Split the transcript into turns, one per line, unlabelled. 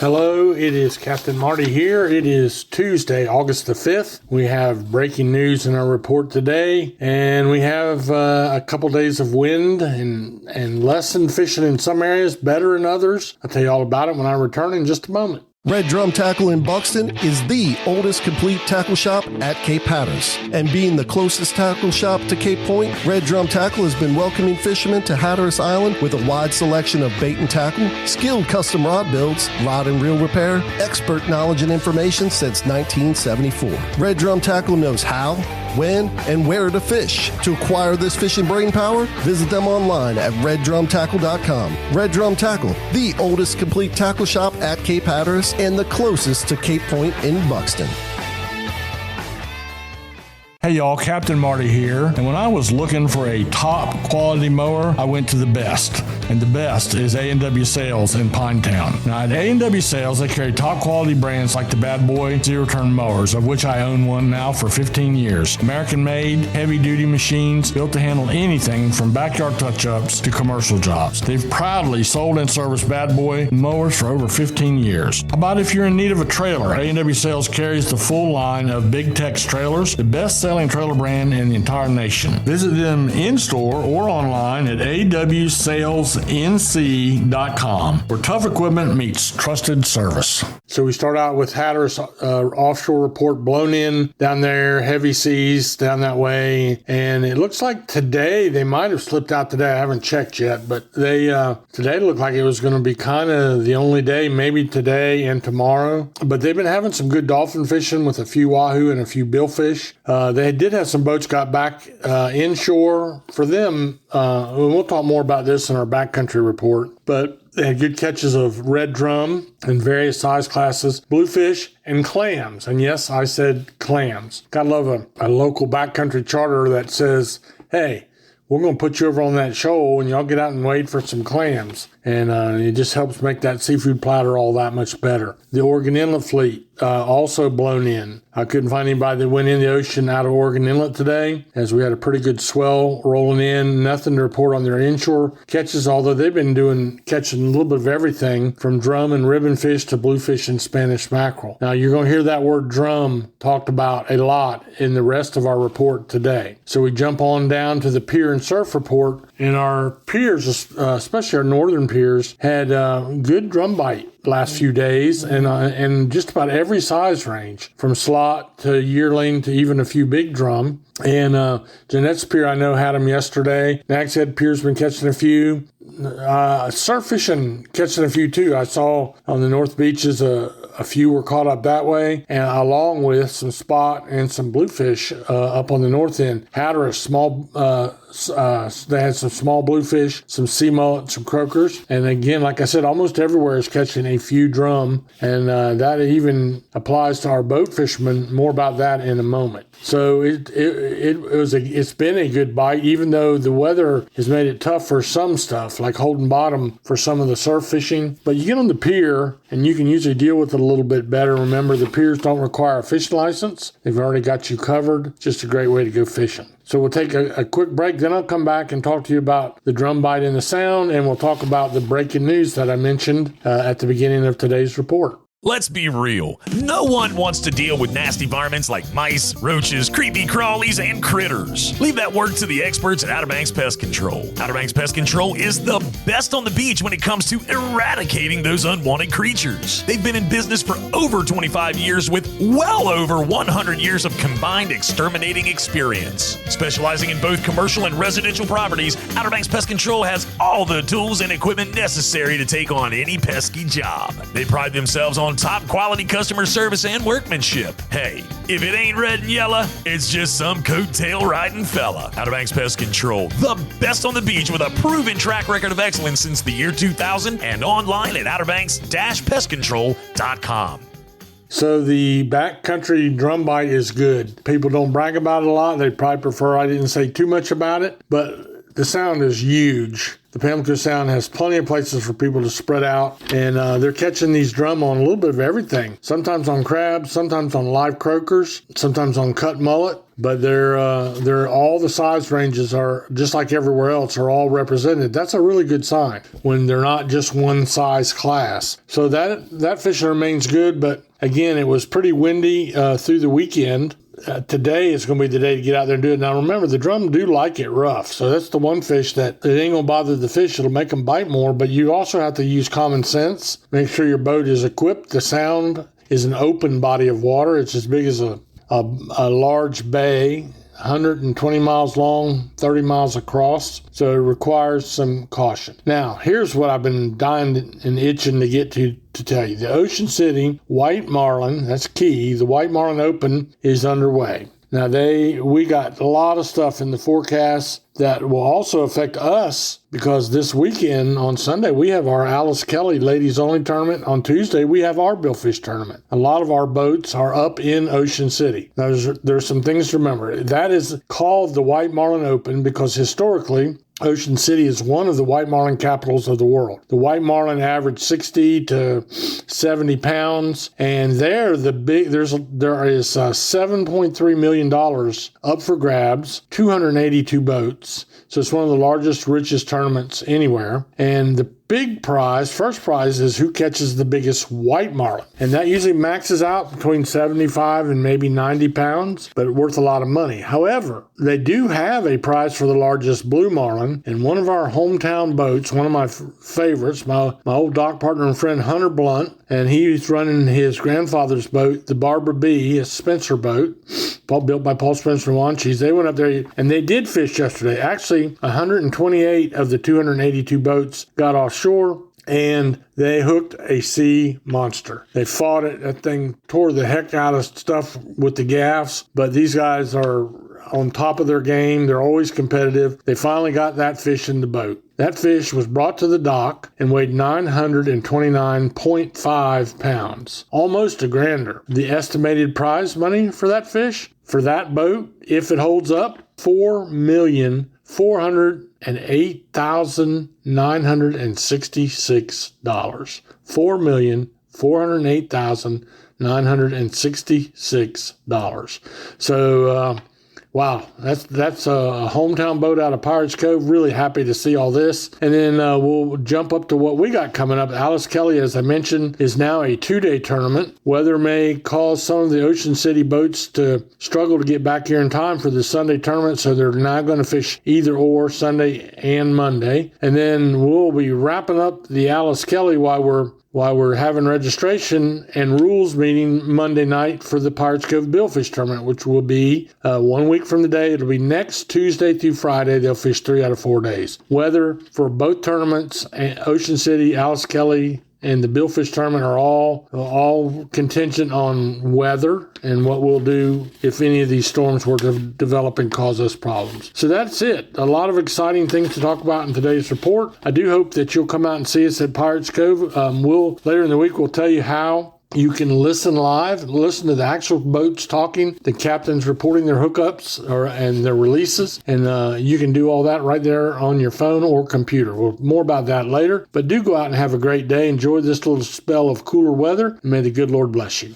Hello, it is Captain Marty here. It is Tuesday, August the 5th. We have breaking news in our report today, and we have a couple days of wind and less than fishing in some areas, better in others. I'll tell you all about it when I return in just a moment.
Red Drum Tackle in Buxton is the oldest complete tackle shop at Cape Hatteras. And being the closest tackle shop to Cape Point, Red Drum Tackle has been welcoming fishermen to Hatteras Island with a wide selection of bait and tackle, skilled custom rod builds, rod and reel repair, expert knowledge and information since 1974. Red Drum Tackle knows how, when, and where to fish. To acquire this fishing brain power, visit them online at reddrumtackle.com. Red Drum Tackle, the oldest complete tackle shop at Cape Hatteras and the closest to Cape Point in Buxton.
Hey y'all, Captain Marty here. And when I was looking for a top quality mower, I went to the best. And the best is A&W Sales in Pinetown. Now at A&W Sales, they carry top quality brands like the Bad Boy zero-turn mowers, of which I own one now for 15 years. American-made, heavy-duty machines built to handle anything from backyard touch-ups to commercial jobs. They've proudly sold and serviced Bad Boy mowers for over 15 years. How about if you're in need of a trailer? A&W Sales carries the full line of Big Tex trailers, the best-selling trailer brand in the entire nation. Visit them in-store or online at awsalesnc.com, where tough equipment meets trusted service.
So we start out with Hatteras offshore report, blown in down there, heavy seas down that way. And it looks like today, they might have slipped out today. I haven't checked yet, but today looked like it was going to be kind of the only day, maybe today and tomorrow. But they've been having some good dolphin fishing with a few wahoo and a few billfish. They did have some boats got back inshore for them. We'll talk more about this in our backcountry report, but they had good catches of red drum in various size classes, bluefish, and clams. And yes, I said clams. Gotta love a local backcountry charter that says, hey, we're going to put you over on that shoal and y'all get out and wait for some clams. And it just helps make that seafood platter all that much better. The Oregon Inlet fleet also blown in. I couldn't find anybody that went in the ocean out of Oregon Inlet today, as we had a pretty good swell rolling in. Nothing to report on their inshore catches, although they've been catching a little bit of everything from drum and ribbonfish to bluefish and Spanish mackerel. Now, you're going to hear that word drum talked about a lot in the rest of our report today. So we jump on down to the pier and surf report, and our piers, especially our northern piers, had good drum bite last few days, and just about every size range, from slot to yearling to even a few big drum. And Jeanette's pier, I know, had them yesterday. Nags Head Pier's been catching a few. Surf fishing catching a few too. I saw on the North Beaches a few were caught up that way, and along with some spot and some bluefish up on the north end. Hatteras, small, they had some small bluefish, some sea mullet, some croakers, and again, like I said, almost everywhere is catching a few drum, and that even applies to our boat fishermen. More about that in a moment. So it's been a good bite, even though the weather has made it tough for some stuff, like holding bottom for some of the surf fishing. But you get on the pier, and you can usually deal with it a little bit better. Remember, the piers don't require a fishing license. They've already got you covered. Just a great way to go fishing. So we'll take a quick break, then I'll come back and talk to you about the drum bite and the sound, and we'll talk about the breaking news that I mentioned at the beginning of today's report.
Let's be real. No one wants to deal with nasty varmints like mice, roaches, creepy crawlies, and critters. Leave that work to the experts at Outer Banks Pest Control. Outer Banks Pest Control is the best on the beach when it comes to eradicating those unwanted creatures. They've been in business for over 25 years with well over 100 years of combined exterminating experience. Specializing in both commercial and residential properties, Outer Banks Pest Control has all the tools and equipment necessary to take on any pesky job. They pride themselves on top quality customer service and workmanship. Hey, if it ain't red and yellow, it's just some coattail riding fella. Outer Banks Pest Control, the best on the beach with a proven track record of excellence since the year 2000, and online at outerbanks-pestcontrol.com.
So the backcountry drum bite is good. People don't brag about it a lot. They probably prefer I didn't say too much about it, but the sound is huge. The Pamlico Sound has plenty of places for people to spread out, and they're catching these drum on a little bit of everything. Sometimes on crabs, sometimes on live croakers, sometimes on cut mullet. but they're all the size ranges are just like everywhere else are all represented. That's a really good sign when they're not just one size class. So that fishing remains good, but again, it was pretty windy through the weekend. Today is going to be the day to get out there and do it. Now, remember, the drum do like it rough. So that's the one fish that it ain't going to bother the fish. It'll make them bite more. But you also have to use common sense. Make sure your boat is equipped. The Sound is an open body of water. It's as big as a large bay, 120 miles long, 30 miles across. So it requires some caution. Now, here's what I've been dying and itching to get to tell you. The Ocean City White Marlin, that's key. The White Marlin Open is underway. Now, we got a lot of stuff in the forecast that will also affect us because this weekend on Sunday, we have our Alice Kelly Ladies Only Tournament. On Tuesday, we have our Billfish Tournament. A lot of our boats are up in Ocean City. Now, there's some things to remember. That is called the White Marlin Open because historically, Ocean City is one of the white marlin capitals of the world. The white marlin average 60 to 70 pounds, and there is $7.3 million up for grabs, 282 boats. So it's one of the largest, richest tournaments anywhere. And the big prize, first prize, is who catches the biggest white marlin. And that usually maxes out between 75 and maybe 90 pounds, but worth a lot of money. However, they do have a prize for the largest blue marlin. And one of our hometown boats, one of my favorites, my old dock partner and friend Hunter Blunt, and he's running his grandfather's boat, the Barbara B, a Spencer boat, built by Paul Spencer and Wanchese. They went up there and they did fish yesterday. Actually, 128 of the 282 boats got offshore and they hooked a sea monster. They fought it. That thing tore the heck out of stuff with the gaffs, but these guys are on top of their game. They're always competitive. They finally got that fish in the boat. That fish was brought to the dock and weighed 929.5 pounds, almost a grander. The estimated prize money for that fish, for that boat, if it holds up, $4,408,966. $4,408,966. So, wow, that's a hometown boat out of Pirates Cove. Really happy to see all this. And then we'll jump up to what we got coming up. Alice Kelly, as I mentioned, is now a 2-day tournament. Weather may cause some of the Ocean City boats to struggle to get back here in time for the Sunday tournament, so they're now going to fish either or, Sunday and Monday. And then we'll be wrapping up the Alice Kelly while we're having registration and rules meeting Monday night for the Pirates Cove Billfish Tournament, which will be 1 week from today. It'll be next Tuesday through Friday. They'll fish 3 out of 4 days. Weather for both tournaments, Ocean City, Alice Kelly, and the Billfish Tournament are all contingent on weather and what we'll do if any of these storms were to develop and cause us problems. So that's it. A lot of exciting things to talk about in today's report. I do hope that you'll come out and see us at Pirates Cove. Later in the week, we'll tell you how you can listen live, listen to the actual boats talking, the captains reporting their hookups and their releases, and you can do all that right there on your phone or computer. Well, more about that later, but do go out and have a great day. Enjoy this little spell of cooler weather, and may the good Lord bless you.